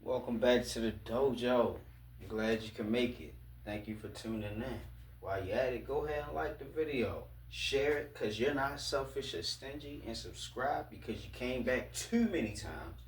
Welcome back to the dojo. I'm glad you can make it. Thank you for tuning in. While you're at it, go ahead and like the video. Share it because you're not selfish or stingy. And subscribe because you came back too many times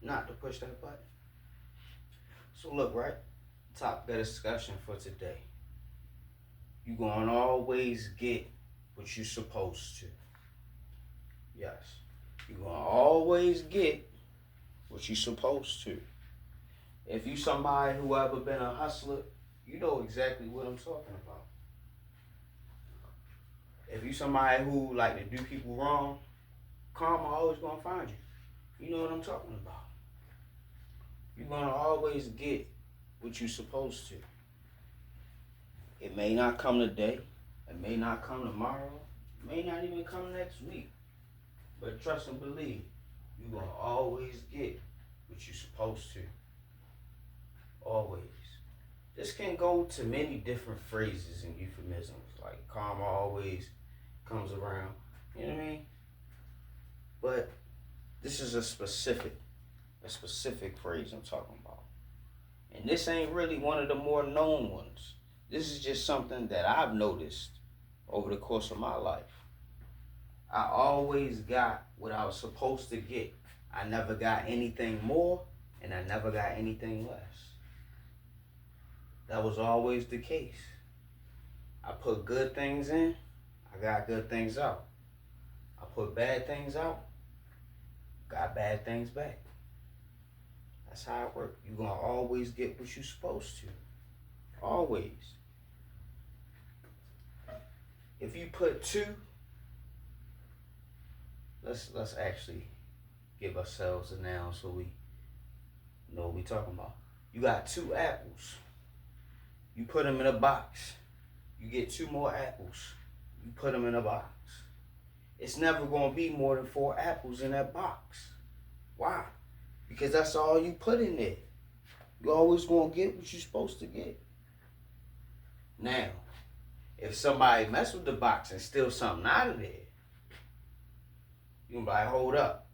not to push that button. So look, right? Topic of discussion for today. You're going to always get what you're supposed to. Yes. You're going to always get what you're supposed to. If you somebody who ever been a hustler, you know exactly what I'm talking about. If you somebody who like to do people wrong, karma always gonna find you. You know what I'm talking about. You're gonna always get what you're supposed to. It may not come today, it may not come tomorrow, it may not even come next week. But trust and believe, you're gonna always get what you're supposed to. Always. This can go to many different phrases and euphemisms, like karma always comes around. You know what I mean? But this is a specific phrase I'm talking about. And this ain't really one of the more known ones. This is just something that I've noticed over the course of my life. I always got what I was supposed to get. I never got anything more, and I never got anything less. That was always the case. I put good things in, I got good things out. I put bad things out, got bad things back. That's how it works. You're gonna always get what you're supposed to. Always. If you put two, let's actually give ourselves a noun so we know what we're talking about. You got 2 apples. You put them in a box. You get 2 more apples. You put them in a box. It's never going to be more than 4 apples in that box. Why? Because that's all you put in there. You're always going to get what you're supposed to get. Now, if somebody mess with the box and steal something out of there, you can be like, hold up.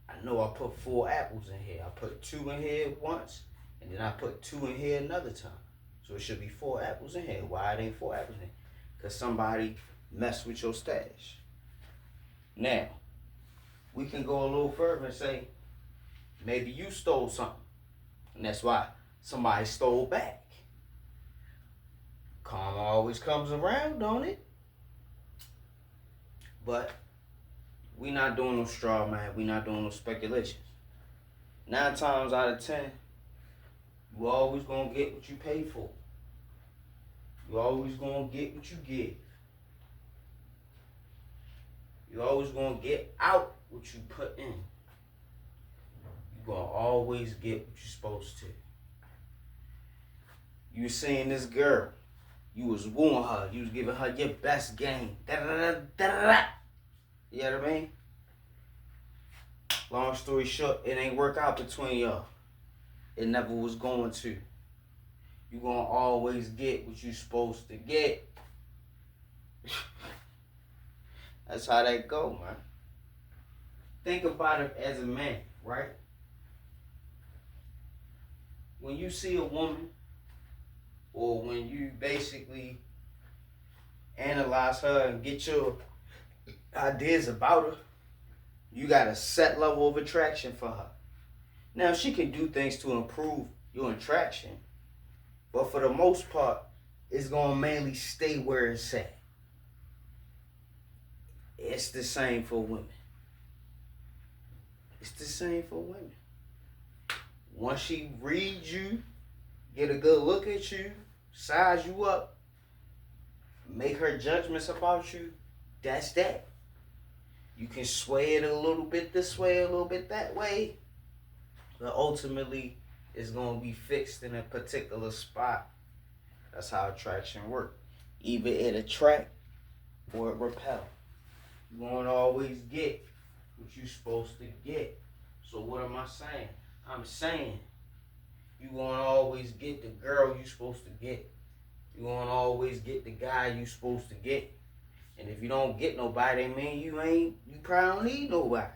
I know I put 4 apples in here. I put 2 in here once, and then I put 2 in here another time. So it should be 4 apples in here. Why it ain't 4 apples in here? Because somebody messed with your stash. Now, we can go a little further and say, maybe you stole something. And that's why somebody stole back. Karma always comes around, don't it? But we not doing no straw man. We not doing no speculations. 9 times out of 10, you always gonna get what you pay for. You always gonna get what you give. You always gonna get out what you put in. You gonna always get what you're supposed to. You seeing this girl, you was wooing her, you was giving her your best game. Da-da-da-da-da-da. You know what I mean? Long story short, it ain't work out between y'all. It never was going to. You're going to always get what you're supposed to get. That's how that go, man. Think about it as a man, right? When you see a woman, or when you basically analyze her and get your ideas about her, you got a set level of attraction for her. Now, she can do things to improve your attraction, but for the most part, it's going to mainly stay where it's at. It's the same for women. It's the same for women. Once she reads you, get a good look at you, size you up, make her judgments about you, that's that. You can sway it a little bit this way, a little bit that way, but ultimately, it's going to be fixed in a particular spot. That's how attraction works. Either it attract or it repel. You're going to always get what you're supposed to get. So what am I saying? I'm saying you're going to always get the girl you're supposed to get. You're going to always get the guy you're supposed to get. And if you don't get nobody, that mean you probably don't need nobody.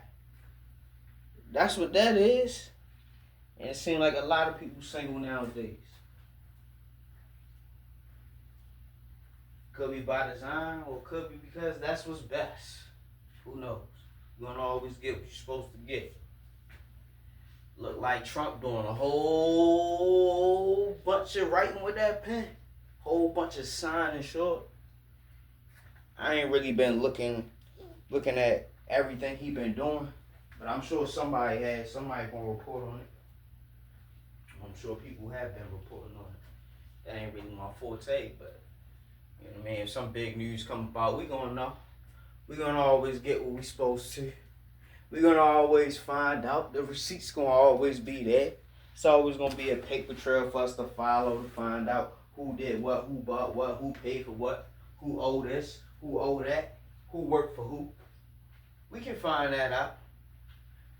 That's what that is. And it seems like a lot of people single nowadays. Could be by design or could be because that's what's best. Who knows? You're gonna always get what you're supposed to get. Look like Trump doing a whole bunch of writing with that pen. Whole bunch of signing short. I ain't really been looking at everything he been doing. But I'm sure somebody gonna report on it. I'm sure people have been reporting on it. That ain't really my forte, but you know what I mean? If some big news come about, we gonna know. We gonna always get what we supposed to. We gonna always find out. The receipts gonna always be there. It's always gonna be a paper trail for us to follow to find out who did what, who bought what, who paid for what, who owe this, who owe that, who worked for who. We can find that out.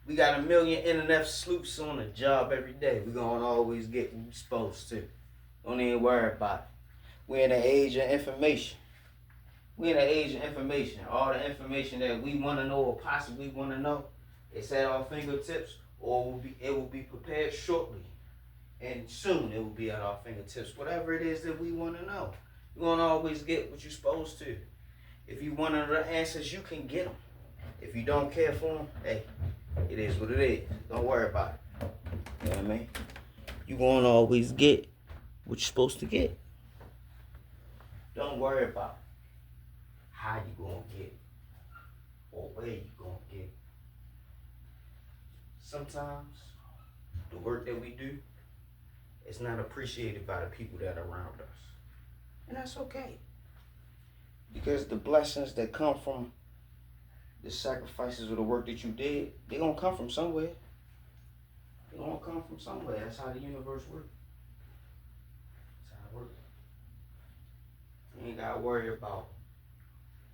We got a million internet sleuths on the job every day. We gonna always get what we supposed to. Don't even worry about it. We're in the age of information. We're in the age of information. All the information that we want to know or possibly want to know, it's at our fingertips, or it will be prepared shortly. And soon it will be at our fingertips. Whatever it is that we want to know. You're going to always get what you're supposed to. If you want the answers, you can get them. If you don't care for them, hey, it is what it is. Don't worry about it. You know what I mean? You're going to always get what you're supposed to get. Don't worry about how you going to get it or where you going to get it. Sometimes the work that we do is not appreciated by the people that are around us. And that's okay. Because the blessings that come from the sacrifices of the work that you did, they're going to come from somewhere. They're going to come from somewhere. That's how the universe works. That's how it works. You ain't got to worry about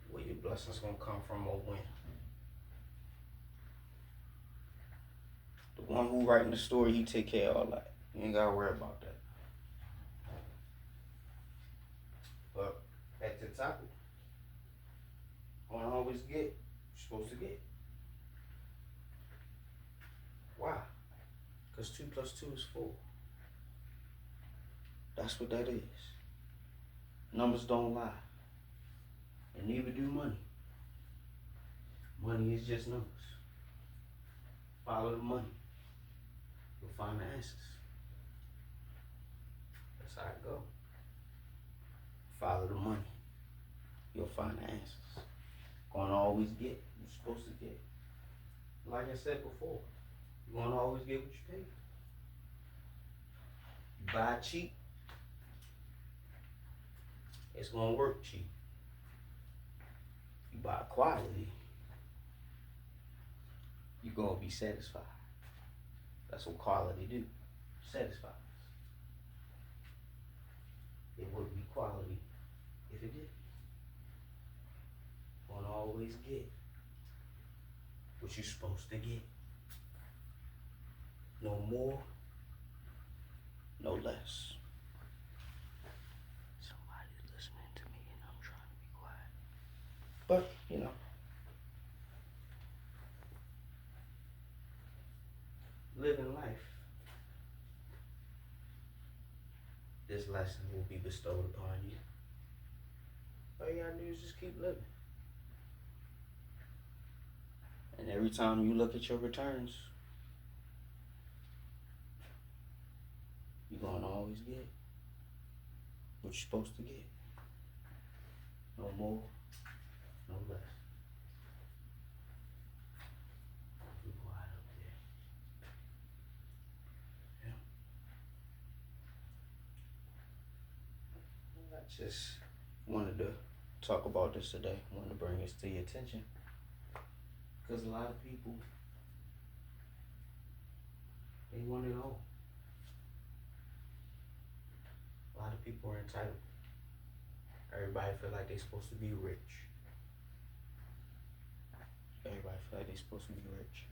where your blessings going to come from or when. The one who writing the story, he take care of all that. You ain't got to worry about that. But back to the topic. I want to always get what you're supposed to get. Why? Because 2 plus 2 is 4. That's what that is. Numbers don't lie. And neither do money. Money is just numbers. Follow the money. You'll find the answers. That's how it goes. Follow the money. You'll find the answers. Gonna always get what you're supposed to get. Like I said before, you're gonna always get what you pay for. You buy cheap, it's gonna work cheap. You buy quality, you're gonna be satisfied. That's what quality do. Satisfies. It wouldn't be quality if it didn't. Gonna always get what you're supposed to get. No more, no less. Somebody's listening to me and I'm trying to be quiet. But, you know, living life, this lesson will be bestowed upon you. All you gotta do is just keep living. And every time you look at your returns, you're gonna always get what you're supposed to get. No more, no less. Be quiet up there. Yeah. I just wanted to talk about this today. I wanted to bring this to your attention. Because a lot of people, they want it all. A lot of people are entitled. Everybody feel like they're supposed to be rich. Everybody feel like they're supposed to be rich.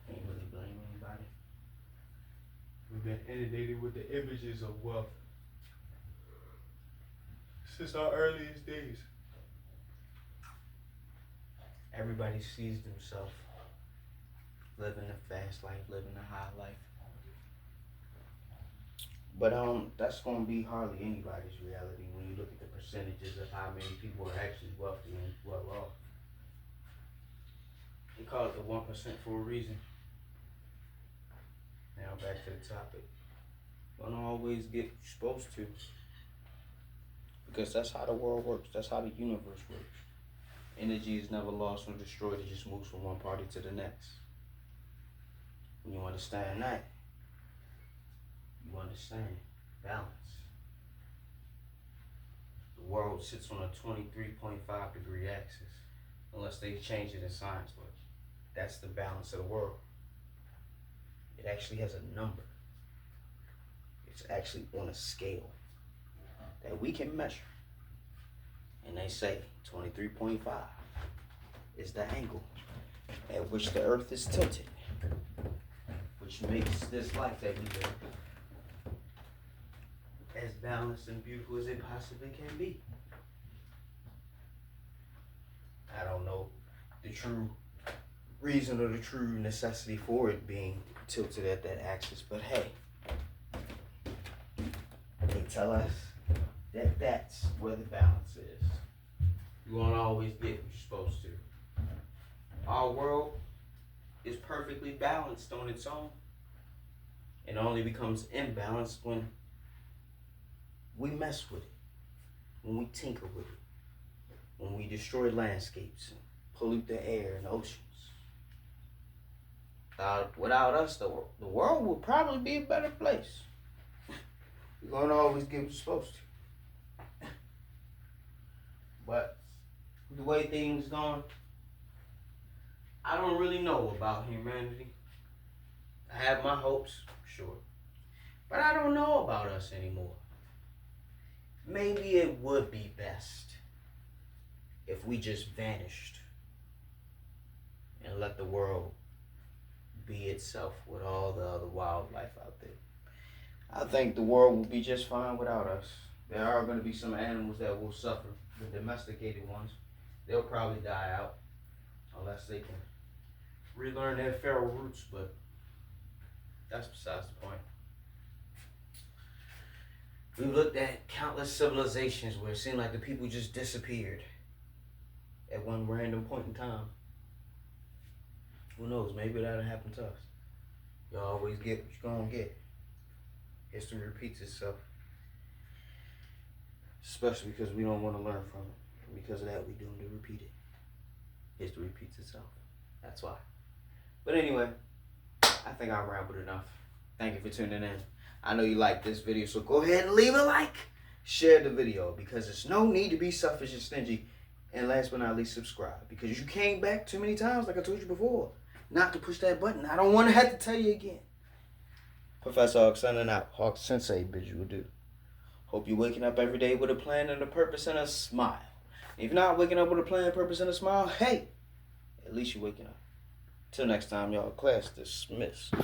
Can't really blame anybody. We've been inundated with the images of wealth since our earliest days. Everybody sees themselves living the fast life, living the high life. But that's gonna be hardly anybody's reality when you look at the percentages of how many people are actually wealthy and well off. They call it the 1% for a reason. Now back to the topic. Don't always get what you're supposed to. Because that's how the world works. That's how the universe works. Energy is never lost or destroyed. It just moves from one party to the next. When you understand that, you understand balance. The world sits on a 23.5 degree axis. Unless they change it in science, but that's the balance of the world. It actually has a number. It's actually on a scale that we can measure. And they say 23.5 is the angle at which the earth is tilted, which makes this life that we live as balanced and beautiful as it possibly can be. I don't know the true reason or the true necessity for it being tilted at that axis, but hey, they tell us that that's where the balance is. You won't always get what you're supposed to. Our world is perfectly balanced on its own. It only becomes imbalanced when we mess with it, when we tinker with it, when we destroy landscapes and pollute the air and oceans. Without us, the world will probably be a better place. You're going to always get what you're supposed to. But the way things going, I don't really know about humanity. I have my hopes, sure. But I don't know about us anymore. Maybe it would be best if we just vanished and let the world be itself with all the other wildlife out there. I think the world will be just fine without us. There are going to be some animals that will suffer. The domesticated ones, they'll probably die out unless they can relearn their feral roots, but that's besides the point. We've looked at countless civilizations where it seemed like the people just disappeared at one random point in time. Who knows? Maybe that'll happen to us. You always get what you're gonna get. History repeats itself. Especially because we don't want to learn from it. And because of that, we're doomed to repeat it. History repeats itself. That's why. But anyway, I think I rambled enough. Thank you for tuning in. I know you like this video, so go ahead and leave a like. Share the video, because there's no need to be selfish and stingy. And last but not least, subscribe. Because you came back too many times, like I told you before, not to push that button. I don't want to have to tell you again. Professor Hawk signing out. Hawk Sensei bids you adieu. Hope you're waking up every day with a plan and a purpose and a smile. If you're not waking up with a plan, purpose, and a smile, hey, at least you're waking up. Till next time, y'all. Class dismissed.